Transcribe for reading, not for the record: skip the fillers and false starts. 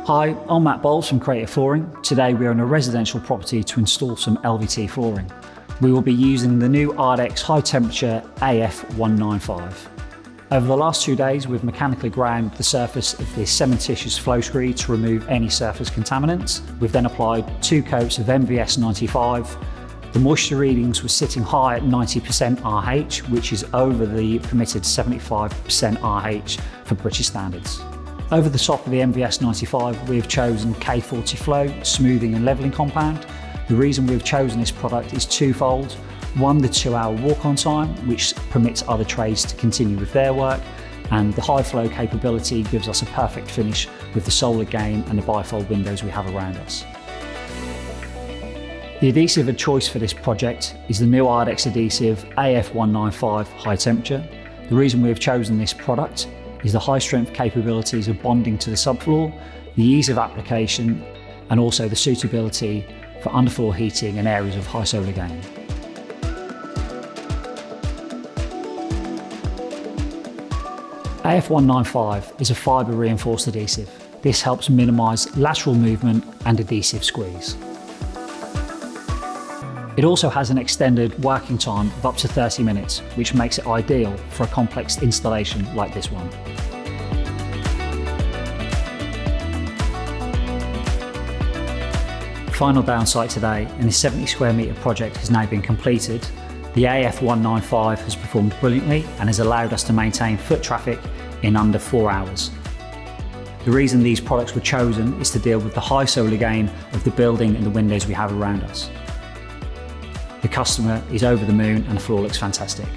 Hi, I'm Matt Bowles from Cre8tive Flooring. Today we are in a residential property to install some LVT flooring. We will be using the new ARDEX High Temperature AF 195. Over the last 2 days we've mechanically ground the surface of this cementitious flow screed to remove any surface contaminants. We've then applied 2 coats of MVS 95. The moisture readings were sitting high at 90% RH, which is over the permitted 75% RH for British standards. Over the top of the MVS 95, we have chosen K40 Flow Smoothing and Levelling Compound. The reason we've chosen this product is twofold. One, the 2-hour walk-on time, which permits other trades to continue with their work, and the high flow capability gives us a perfect finish with the solar gain and the bifold windows we have around us. The adhesive of choice for this project is the new ARDEX adhesive AF 195 High Temperature. The reason we have chosen this product is the high strength capabilities of bonding to the subfloor, the ease of application, and also the suitability for underfloor heating in areas of high solar gain. AF 195 is a fibre reinforced adhesive. This helps minimise lateral movement and adhesive squeeze. It also has an extended working time of up to 30 minutes, which makes it ideal for a complex installation like this one. Final downside today, and this 70 square metre project has now been completed. The AF 195 has performed brilliantly and has allowed us to maintain foot traffic in under 4 hours. The reason these products were chosen is to deal with the high solar gain of the building and the windows we have around us. The customer is over the moon and the floor looks fantastic.